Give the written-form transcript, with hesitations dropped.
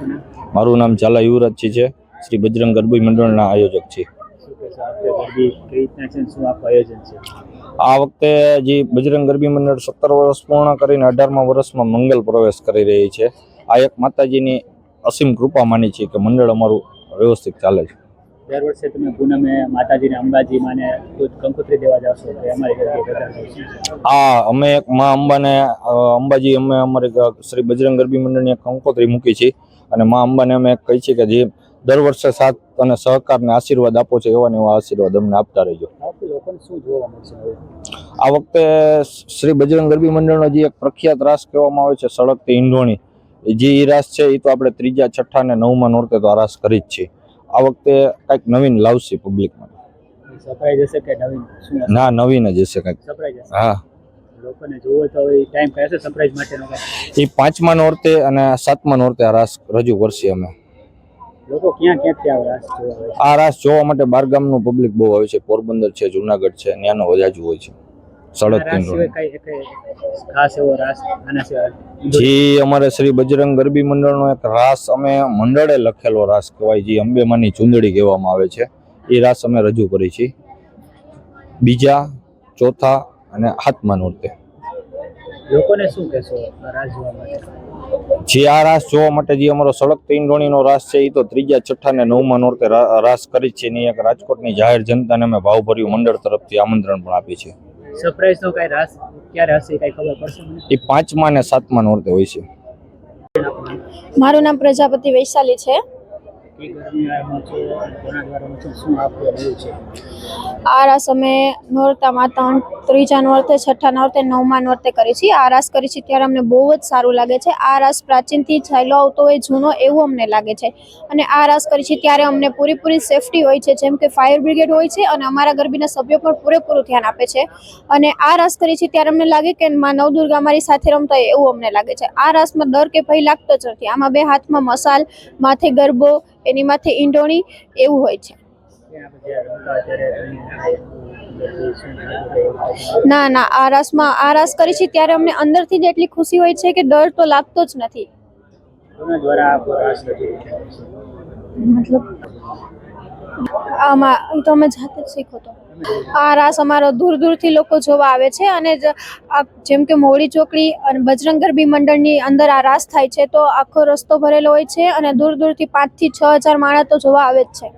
આપનું નામ? મારું નામ ઝાલા યુવરાજજી છે. શ્રી બજરંગ ગરબી મંડળના આયોજક છે. શું કહેશો આપણે ગરબી કઈ રીતના છે, શું આપનું આયોજન છે? આ વખતે જે બજરંગ ગરબી મંડળ 17 વર્ષ પૂર્ણ કરીને 18મા વર્ષમાં મંગલ પ્રવેશ કરી રહી છે. આ એક માતાજીની અસીમ કૃપા માની છે કે મંડળ અમારું વ્યવસ્થિત ચાલે છે. દર વર્ષે તમે પૂનમે માતાજીને અંબાજી માને કંકોત્રી દેવા જાવ છો, તો અમારી ગરબી હા, અમે એક મા અંબાને અંબાજી અમે અમારી શ્રી બજરંગ ગરબી મંડળની એક કંકોત્રી મૂકી છે અને મા અંબાને અમે કહી છે કે જે દર વર્ષે સાથ અને સહકારને આશીર્વાદ આપો છો એવા ને એવા આશીર્વાદ અમને આપતા રહેજો. લોકોને શું જોવા મળશે? આ વખતે શ્રી બજરંગ ગરબી મંડળનો જે એક પ્રખ્યાત રાસ કહેવામાં આવે છે સળગતી ઈંઢોણી, જે રાસ છે એ તો આપણે 3જા, 6ઠા અને 9મા નોરતે તો આ રાસ કરી જ છે. આ વખતે કંઈક નવીન લાવશે પબ્લિકમાં. સરપ્રાઈઝ હશે કે નવીન? ના, નવીન જ હશે કંઈક. સરપ્રાઈઝ હશે. હા, લોકોને જોવો તો એ ટાઈમ કહેશે સરપ્રાઈઝ માટેનો? એ 5મા નોરતે અને 7મા નોરતે આ રાસ રજૂ કરશે અમે. લોકો ક્યાંથી આવે રાસ જોવા? આ રાસ જોવા માટે બહારગામનું પબ્લિક બહુ આવે છે. પોરબંદર છે, જુનાગઢ છે, ત્યાંનો વધારે હોય છે. ખાસ એવો રાસ આના સિવાય જે અમારે શ્રી બજરંગ ગરબી મંડળનો એક રાસ અમે મંડળે લખેલો રાસ કહેવાય, જે અંબેમાની ચુંદડી કહેવામાં આવે છે, એ રાસ અમે રજૂ કરી છે 2જા, 4થા અને 7મા નોરતે. લોકોને શું કહેશો રાસ જોવા માટે? જે આ રાસ જોવા માટે જે અમારો સળગતી ઈંઢોણીનો રાસ છે એ તો 3જા, 6ઠા અને 9મા નોરતે રાસ કરી છે. એની એક રાજકોટની જાહેર જનતાને અમે ભાવભર્યું મંડળ તરફથી આમંત્રણ પણ આપી છે. સરપ્રાઈઝ તો કઈ રાસ ક્યારે હશે કઈ ખબર પડશે? એ 5મા અને 7મા નોરતે હોય છે. મારું નામ પ્રજાપતિ વૈશાલી છે. આ રાસ અમે નોરતામાં 3જા નોરતે, 6ઠા નોરતે, 9મા નોરતે કરી છે. આ રાસ કરી છે ત્યારે અમને બહુ જ સારું લાગે છે. આ રાસ પ્રાચીનથી ચાલ્યો આવતો હોય, જૂનો એવું અમને લાગે છે. અને આ રાસ કરી છે ત્યારે અમને પૂરેપૂરી સેફટી હોય છે, જેમ કે ફાયર બ્રિગેડ હોય છે અને અમારા ગરબીના સભ્યો પણ પૂરેપૂરું ધ્યાન આપે છે. અને આ રાસ કરી છે ત્યારે અમને લાગે કે માં નવદુર્ગા અમારી સાથે રમતા હોય એવું અમને લાગે છે. આ રાસમાં ડર કે ભય લાગતો જ નથી. આમાં 2 હાથમાં મસાલ, માથે ગરબો, એની માથે ઈંઢોણી એવું હોય છે. ના, આ રાસ કરી છે ત્યારે અમને અંદરથી જ એટલી ખુશી હોય છે કે ડર તો લાગતો જ નથી. મતલબ આમાં તો અમે જાતે જ શીખો તો. આ રાસ અમારો દૂર દૂરથી લોકો જોવા આવે છે અને જેમ કે મોવડી ચોકડી અને બજરંગ ગરબી મંડળની અંદર આ રાસ થાય છે તો આખો રસ્તો ભરેલો હોય છે અને દૂર દૂરથી 5 થી 6 હજાર માણસ તો જોવા આવે જ છે.